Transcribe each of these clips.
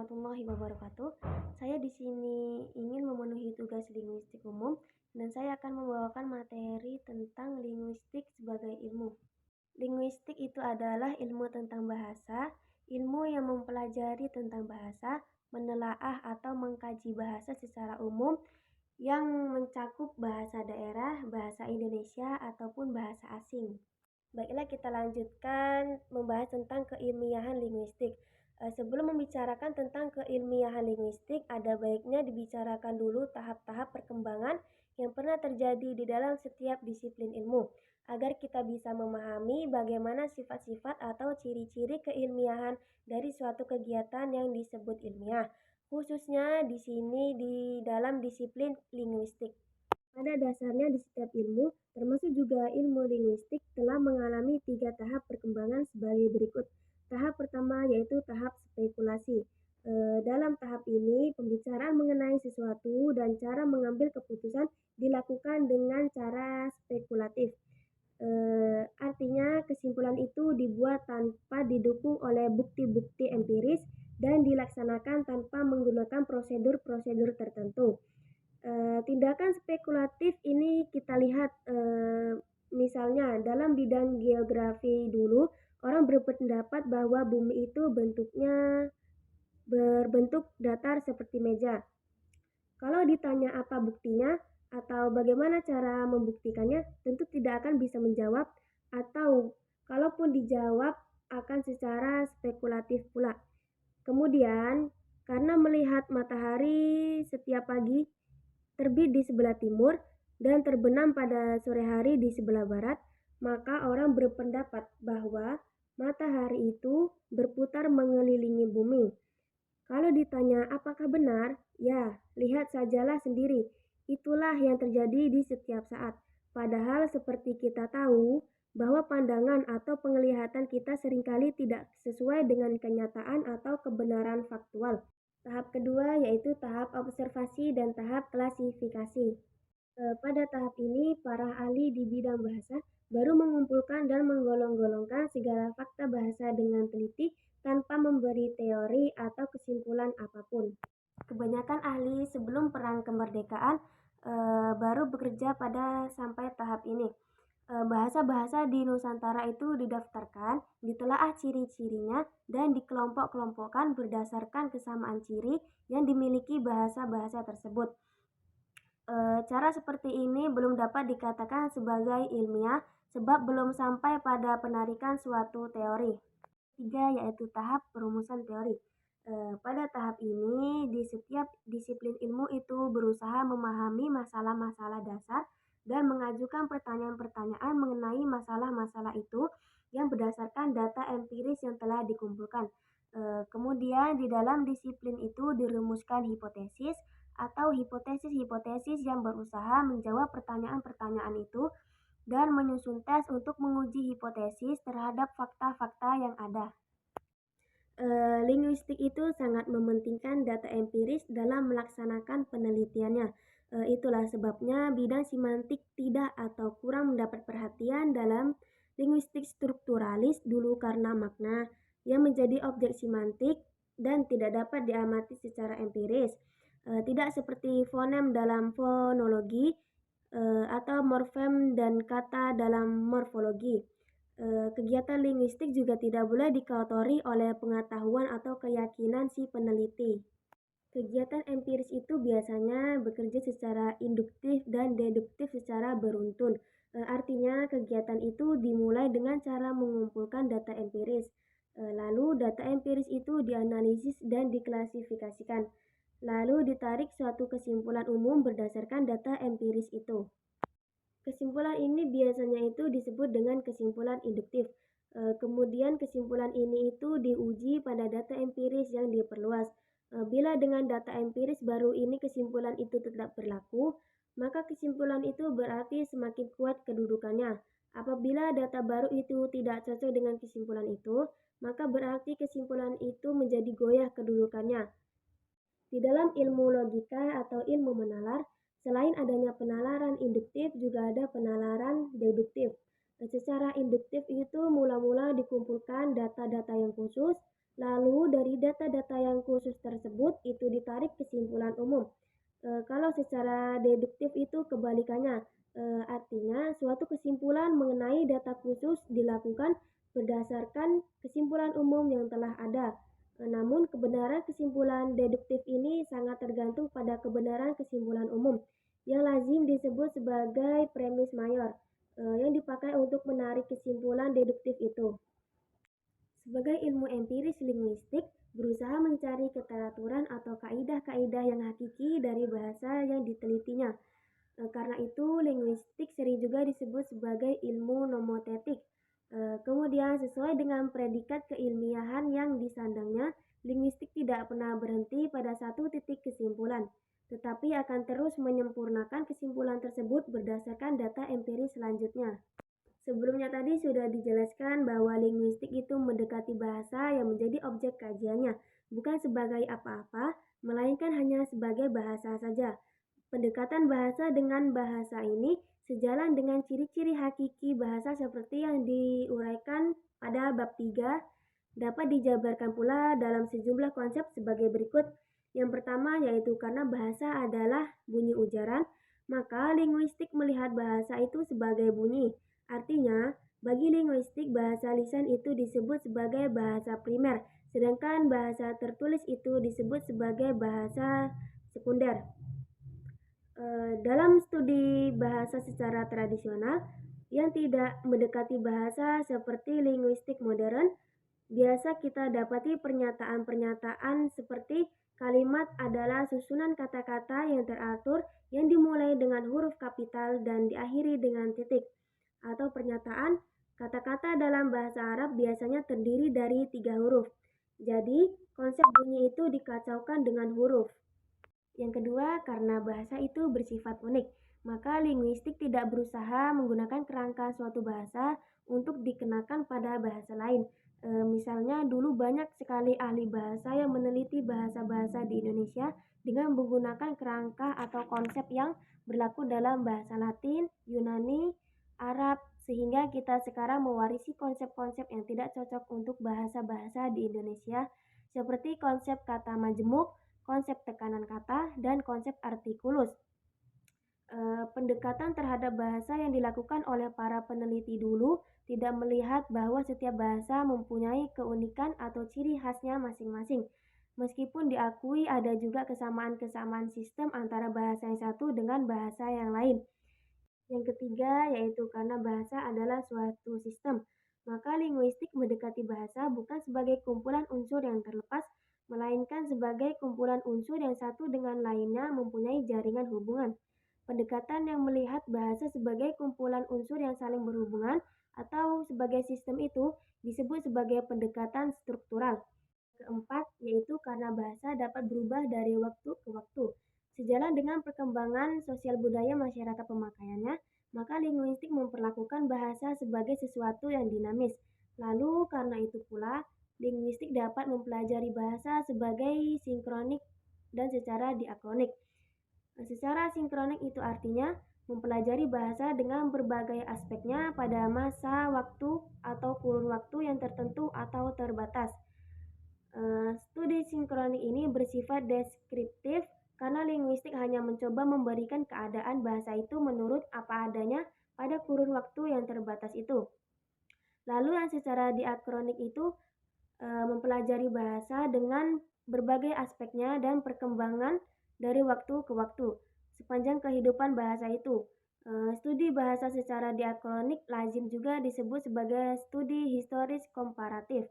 warahmatullahi wabarakatuh. Saya di sini ingin memenuhi tugas linguistik umum dan saya akan membawakan materi tentang linguistik sebagai ilmu. Linguistik itu adalah ilmu tentang bahasa, ilmu yang mempelajari tentang bahasa, menelaah atau mengkaji bahasa secara umum yang mencakup bahasa daerah, bahasa Indonesia ataupun bahasa asing. Baiklah, kita lanjutkan membahas tentang keilmiahan linguistik. Sebelum membicarakan tentang keilmiahan linguistik, ada baiknya dibicarakan dulu tahap-tahap perkembangan yang pernah terjadi di dalam setiap disiplin ilmu, agar kita bisa memahami bagaimana sifat-sifat atau ciri-ciri keilmiahan dari suatu kegiatan yang disebut ilmiah, khususnya di sini di dalam disiplin linguistik. Pada dasarnya di setiap ilmu, termasuk juga ilmu linguistik, telah mengalami 3 tahap perkembangan sebagai berikut. Tahap pertama yaitu tahap spekulasi. Dalam tahap ini, pembicaraan mengenai sesuatu dan cara mengambil keputusan dilakukan dengan cara spekulatif. Artinya kesimpulan itu dibuat tanpa didukung oleh bukti-bukti empiris dan dilaksanakan tanpa menggunakan prosedur-prosedur tertentu. Tindakan spekulatif ini kita lihat misalnya dalam bidang geografi dulu, orang berpendapat bahwa bumi itu bentuknya berbentuk datar seperti meja. Kalau ditanya apa buktinya atau bagaimana cara membuktikannya, tentu tidak akan bisa menjawab, atau kalaupun dijawab akan secara spekulatif pula. Kemudian, karena melihat matahari setiap pagi terbit di sebelah timur dan terbenam pada sore hari di sebelah barat, maka orang berpendapat bahwa matahari itu berputar mengelilingi bumi. Kalau ditanya apakah benar, ya, lihat sajalah sendiri. Itulah yang terjadi di setiap saat. Padahal seperti kita tahu bahwa pandangan atau penglihatan kita seringkali tidak sesuai dengan kenyataan atau kebenaran faktual. Tahap kedua yaitu tahap observasi dan tahap klasifikasi. Pada tahap ini, para ahli di bidang bahasa baru mengumpulkan dan menggolong-golongkan segala fakta bahasa dengan teliti tanpa memberi teori atau kesimpulan apapun. Kebanyakan ahli sebelum perang kemerdekaan baru bekerja pada sampai tahap ini. Bahasa-bahasa di Nusantara itu didaftarkan, ditelaah ciri-cirinya, dan dikelompok-kelompokkan berdasarkan kesamaan ciri yang dimiliki bahasa-bahasa tersebut. Cara seperti ini belum dapat dikatakan sebagai ilmiah sebab belum sampai pada penarikan suatu teori. Ketiga yaitu tahap perumusan teori. Pada tahap ini, di setiap disiplin ilmu itu berusaha memahami masalah-masalah dasar dan mengajukan pertanyaan-pertanyaan mengenai masalah-masalah itu yang berdasarkan data empiris yang telah dikumpulkan. Kemudian di dalam disiplin itu dirumuskan hipotesis atau hipotesis-hipotesis yang berusaha menjawab pertanyaan-pertanyaan itu dan menyusun tes untuk menguji hipotesis terhadap fakta-fakta yang ada. Linguistik itu sangat mementingkan data empiris dalam melaksanakan penelitiannya. Itulah sebabnya bidang semantik tidak atau kurang mendapat perhatian dalam linguistik strukturalis dulu karena makna yang menjadi objek semantik dan tidak dapat diamati secara empiris. Tidak seperti fonem dalam fonologi atau morfem dan kata dalam morfologi. Kegiatan linguistik juga tidak boleh dikotori oleh pengetahuan atau keyakinan si peneliti. Kegiatan empiris itu biasanya bekerja secara induktif dan deduktif secara beruntun. Artinya kegiatan itu dimulai dengan cara mengumpulkan data empiris. Lalu data empiris itu dianalisis dan diklasifikasikan. Lalu ditarik suatu kesimpulan umum berdasarkan data empiris itu. Kesimpulan ini biasanya itu disebut dengan kesimpulan induktif. Kemudian kesimpulan ini itu diuji pada data empiris yang diperluas. Bila dengan data empiris baru ini kesimpulan itu tetap berlaku, maka kesimpulan itu berarti semakin kuat kedudukannya. Apabila data baru itu tidak cocok dengan kesimpulan itu, maka berarti kesimpulan itu menjadi goyah kedudukannya. Di dalam ilmu logika atau ilmu menalar, selain adanya penalaran induktif, juga ada penalaran deduktif. Secara induktif itu mula-mula dikumpulkan data-data yang khusus, lalu dari data-data yang khusus tersebut kesimpulan umum. Kalau secara deduktif itu kebalikannya, artinya suatu kesimpulan mengenai data khusus dilakukan berdasarkan kesimpulan umum yang telah ada. Namun kebenaran kesimpulan deduktif ini sangat tergantung pada kebenaran kesimpulan umum yang lazim disebut sebagai premis mayor, yang dipakai untuk menarik kesimpulan deduktif itu. Sebagai ilmu empiris linguistik, berusaha mencari keteraturan atau kaidah-kaidah yang hakiki dari bahasa yang ditelitinya. Karena itu, linguistik sering juga disebut sebagai ilmu nomotetik. Kemudian, sesuai dengan predikat keilmiahan yang disandangnya, linguistik tidak pernah berhenti pada satu titik kesimpulan, tetapi akan terus menyempurnakan kesimpulan tersebut berdasarkan data empiris selanjutnya. Sebelumnya tadi sudah dijelaskan bahwa linguistik itu mendekati bahasa yang menjadi objek kajiannya, bukan sebagai apa-apa, melainkan hanya sebagai bahasa saja. Pendekatan bahasa dengan bahasa ini sejalan dengan ciri-ciri hakiki bahasa seperti yang diuraikan pada bab 3, dapat dijabarkan pula dalam sejumlah konsep sebagai berikut. Yang pertama yaitu karena bahasa adalah bunyi ujaran, maka linguistik melihat bahasa itu sebagai bunyi. Artinya, bagi linguistik bahasa lisan itu disebut sebagai bahasa primer, sedangkan bahasa tertulis itu disebut sebagai bahasa sekunder. Dalam studi bahasa secara tradisional yang tidak mendekati bahasa seperti linguistik modern, biasa kita dapati pernyataan-pernyataan seperti kalimat adalah susunan kata-kata yang teratur yang dimulai dengan huruf kapital dan diakhiri dengan titik. Atau pernyataan kata-kata dalam bahasa Arab biasanya terdiri dari 3 huruf. Jadi, konsep bunyi itu dikacaukan dengan huruf. Yang kedua, karena bahasa itu bersifat unik, maka linguistik tidak berusaha menggunakan kerangka suatu bahasa untuk dikenakan pada bahasa lain. Misalnya dulu banyak sekali ahli bahasa yang meneliti bahasa-bahasa di Indonesia dengan menggunakan kerangka atau konsep yang berlaku dalam bahasa Latin, Yunani, Arab, sehingga kita sekarang mewarisi konsep-konsep yang tidak cocok untuk bahasa-bahasa di Indonesia, seperti konsep kata majemuk, konsep tekanan kata, dan konsep artikulus. Pendekatan terhadap bahasa yang dilakukan oleh para peneliti dulu tidak melihat bahwa setiap bahasa mempunyai keunikan atau ciri khasnya masing-masing. Meskipun diakui ada juga kesamaan-kesamaan sistem antara bahasa yang satu dengan bahasa yang lain. Yang ketiga yaitu karena bahasa adalah suatu sistem, maka linguistik mendekati bahasa bukan sebagai kumpulan unsur yang terlepas, melainkan sebagai kumpulan unsur yang satu dengan lainnya mempunyai jaringan hubungan. Pendekatan yang melihat bahasa sebagai kumpulan unsur yang saling berhubungan atau sebagai sistem itu disebut sebagai pendekatan struktural. Keempat, yaitu karena bahasa dapat berubah dari waktu ke waktu. Sejalan dengan perkembangan sosial budaya masyarakat pemakaiannya, maka linguistik memperlakukan bahasa sebagai sesuatu yang dinamis. Lalu karena itu pula, linguistik dapat mempelajari bahasa sebagai sinkronik dan secara diakronik. Secara sinkronik itu artinya mempelajari bahasa dengan berbagai aspeknya pada masa waktu atau kurun waktu yang tertentu atau terbatas. Studi sinkronik ini bersifat deskriptif karena linguistik hanya mencoba memberikan keadaan bahasa itu menurut apa adanya pada kurun waktu yang terbatas itu. Lalu yang secara diakronik itu mempelajari bahasa dengan berbagai aspeknya dan perkembangan dari waktu ke waktu sepanjang kehidupan bahasa itu. Studi bahasa secara diakronik lazim juga disebut sebagai studi historis komparatif.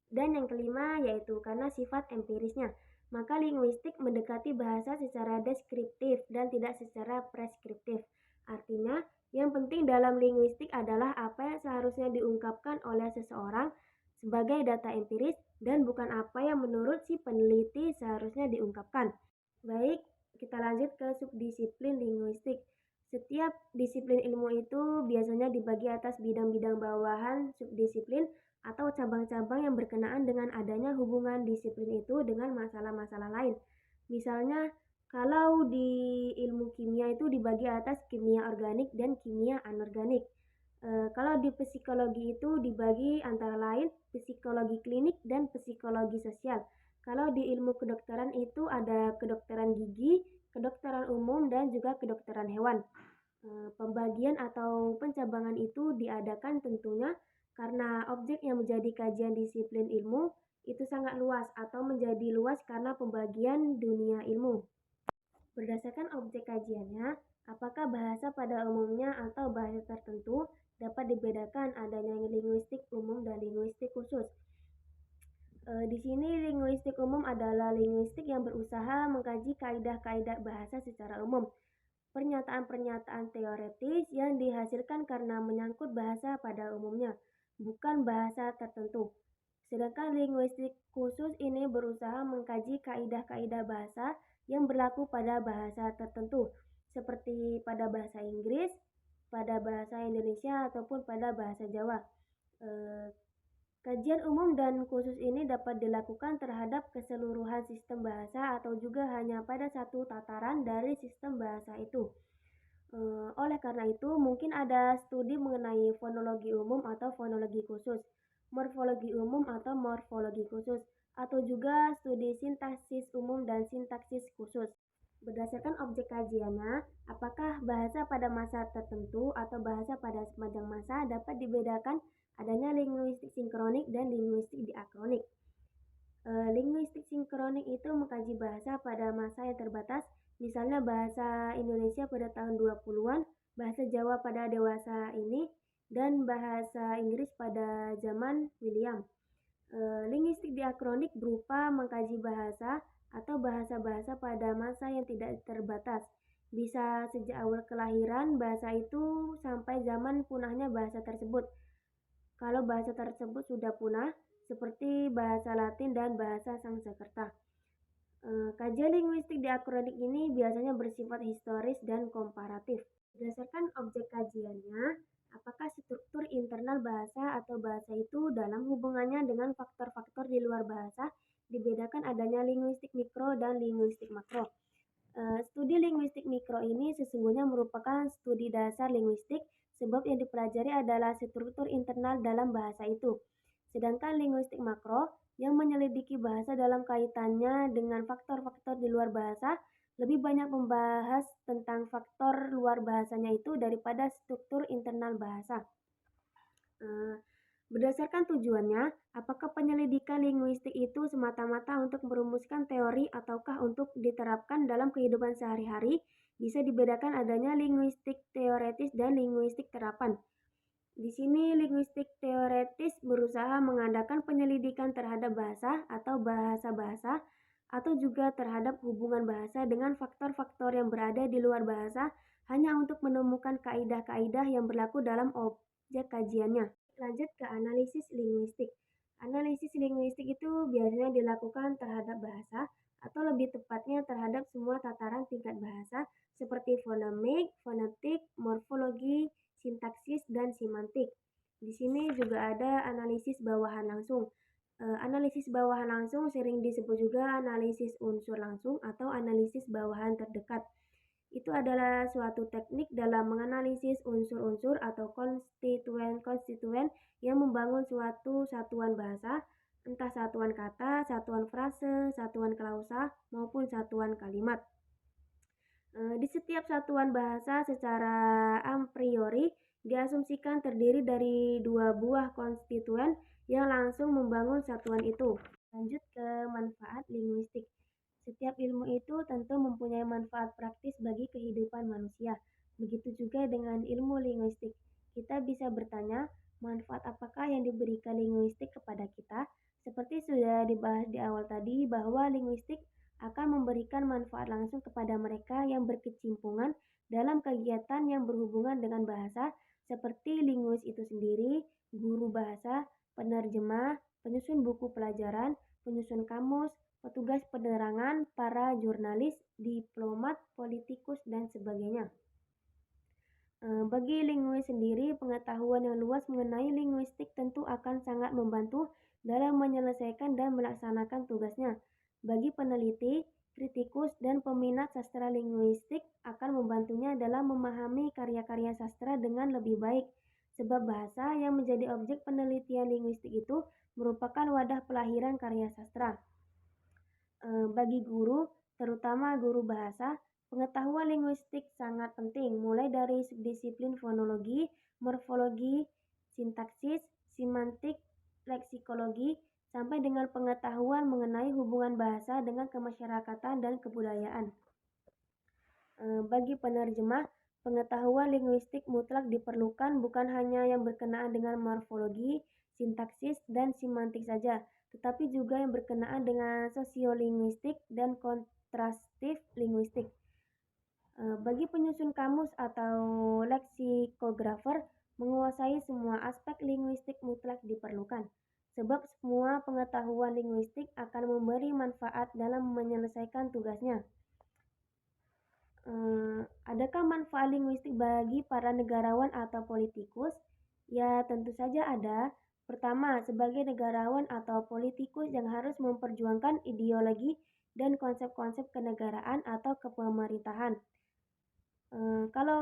Dan yang kelima yaitu karena sifat empirisnya, maka linguistik mendekati bahasa secara deskriptif dan tidak secara preskriptif. Artinya, yang penting dalam linguistik adalah apa yang seharusnya diungkapkan oleh seseorang sebagai data empiris dan bukan apa yang menurut si peneliti seharusnya diungkapkan. Baik, kita lanjut ke subdisiplin linguistik. Setiap disiplin ilmu itu biasanya dibagi atas bidang-bidang bawahan subdisiplin atau cabang-cabang yang berkenaan dengan adanya hubungan disiplin itu dengan masalah-masalah lain. Misalnya, kalau di ilmu kimia itu dibagi atas kimia organik dan kimia anorganik. Kalau di psikologi itu dibagi antara lain psikologi klinik dan psikologi sosial. Kalau di ilmu kedokteran itu ada kedokteran gigi, kedokteran umum, dan juga kedokteran hewan. Pembagian atau pencabangan itu diadakan tentunya karena objek yang menjadi kajian disiplin ilmu itu sangat luas atau menjadi luas karena pembagian dunia ilmu. Berdasarkan objek kajiannya, apakah bahasa pada umumnya atau bahasa tertentu dapat dibedakan adanya linguistik umum dan linguistik khusus. Di sini linguistik umum adalah linguistik yang berusaha mengkaji kaidah-kaidah bahasa secara umum, pernyataan-pernyataan teoretis yang dihasilkan karena menyangkut bahasa pada umumnya, bukan bahasa tertentu. Sedangkan linguistik khusus ini berusaha mengkaji kaidah-kaidah bahasa yang berlaku pada bahasa tertentu, seperti pada bahasa Inggris, pada bahasa Indonesia, ataupun pada bahasa Jawa. Kajian umum dan khusus ini dapat dilakukan terhadap keseluruhan sistem bahasa atau juga hanya pada satu tataran dari sistem bahasa itu. Oleh karena itu, mungkin ada studi mengenai fonologi umum atau fonologi khusus, morfologi umum atau morfologi khusus, atau juga studi sintaksis umum dan sintaksis khusus. Berdasarkan objek kajiannya, apakah bahasa pada masa tertentu atau bahasa pada sepanjang masa dapat dibedakan adanya linguistik sinkronik dan linguistik diakronik. Linguistik sinkronik itu mengkaji bahasa pada masa yang terbatas, misalnya bahasa Indonesia pada tahun 20-an, bahasa Jawa pada dewasa ini, dan bahasa Inggris pada zaman William. Linguistik diakronik berupa mengkaji bahasa atau bahasa-bahasa pada masa yang tidak terbatas. Bisa sejak awal kelahiran bahasa itu sampai zaman punahnya bahasa tersebut. Kalau bahasa tersebut sudah punah, seperti bahasa Latin dan bahasa Sanskerta. Kajian linguistik diakronik ini biasanya bersifat historis dan komparatif. Berdasarkan objek kajiannya, apakah struktur internal bahasa atau bahasa itu dalam hubungannya dengan faktor-faktor di luar bahasa, dibedakan adanya linguistik mikro dan linguistik makro. Studi linguistik mikro ini sesungguhnya merupakan studi dasar linguistik, sebab yang dipelajari adalah struktur internal dalam bahasa itu. Sedangkan linguistik makro yang menyelidiki bahasa dalam kaitannya dengan faktor-faktor di luar bahasa lebih banyak membahas tentang faktor luar bahasanya itu daripada struktur internal bahasa. Berdasarkan tujuannya, apakah penyelidikan linguistik itu semata-mata untuk merumuskan teori ataukah untuk diterapkan dalam kehidupan sehari-hari, bisa dibedakan adanya linguistik teoretis dan linguistik terapan. Di sini linguistik teoretis berusaha mengadakan penyelidikan terhadap bahasa atau bahasa-bahasa atau juga terhadap hubungan bahasa dengan faktor-faktor yang berada di luar bahasa hanya untuk menemukan kaidah-kaidah yang berlaku dalam objek kajiannya. Lanjut ke analisis linguistik. Analisis linguistik itu biasanya dilakukan terhadap bahasa atau lebih tepatnya terhadap semua tataran tingkat bahasa seperti fonemik, fonetik, morfologi, sintaksis, dan semantik. Di sini juga ada analisis bawahan langsung. Analisis bawahan langsung sering disebut juga analisis unsur langsung atau analisis bawahan terdekat. Itu adalah suatu teknik dalam menganalisis unsur-unsur atau konstituen-konstituen yang membangun suatu satuan bahasa, entah satuan kata, satuan frase, satuan klausa, maupun satuan kalimat. Di setiap satuan bahasa secara a priori diasumsikan terdiri dari dua buah konstituen yang langsung membangun satuan itu. Lanjut ke manfaat linguistik. Setiap ilmu itu tentu mempunyai manfaat praktis bagi kehidupan manusia. Begitu juga dengan ilmu linguistik. Kita bisa bertanya, manfaat apakah yang diberikan linguistik kepada kita? Seperti sudah dibahas di awal tadi bahwa linguistik akan memberikan manfaat langsung kepada mereka yang berkecimpungan dalam kegiatan yang berhubungan dengan bahasa, seperti linguis itu sendiri, guru bahasa, penerjemah, penyusun buku pelajaran, penyusun kamus, petugas penerangan, para jurnalis, diplomat, politikus, dan sebagainya. Bagi linguis sendiri, pengetahuan yang luas mengenai linguistik tentu akan sangat membantu dalam menyelesaikan dan melaksanakan tugasnya. Bagi peneliti, kritikus, dan peminat sastra linguistik akan membantunya dalam memahami karya-karya sastra dengan lebih baik, sebab bahasa yang menjadi objek penelitian linguistik itu merupakan wadah pelahiran karya sastra. Bagi guru, terutama guru bahasa, pengetahuan linguistik sangat penting, mulai dari disiplin fonologi, morfologi, sintaksis, semantik, leksikologi, sampai dengan pengetahuan mengenai hubungan bahasa dengan kemasyarakatan dan kebudayaan. Bagi penerjemah, pengetahuan linguistik mutlak diperlukan bukan hanya yang berkenaan dengan morfologi, sintaksis, dan semantik saja, tetapi juga yang berkenaan dengan sosiolinguistik dan kontrastif linguistik. Bagi penyusun kamus atau leksikografer, menguasai semua aspek linguistik mutlak diperlukan, sebab semua pengetahuan linguistik akan memberi manfaat dalam menyelesaikan tugasnya. Adakah manfaat linguistik bagi para negarawan atau politikus? Ya, tentu saja ada. Pertama, sebagai negarawan atau politikus yang harus memperjuangkan ideologi dan konsep-konsep kenegaraan atau kepemerintahan. Kalau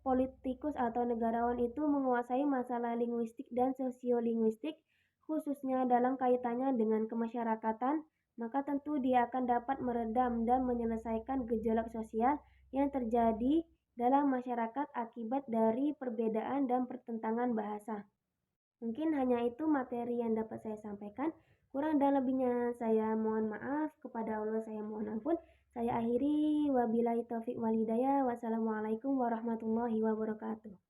politikus atau negarawan itu menguasai masalah linguistik dan sosiolinguistik, khususnya dalam kaitannya dengan kemasyarakatan, maka tentu dia akan dapat meredam dan menyelesaikan gejolak sosial yang terjadi dalam masyarakat akibat dari perbedaan dan pertentangan bahasa. Mungkin hanya itu materi yang dapat saya sampaikan. Kurang dan lebihnya saya mohon maaf. Kepada Allah saya mohon ampun. Saya akhiri, wabillahi taufiq walhidayah. Wassalamualaikum warahmatullahi wabarakatuh.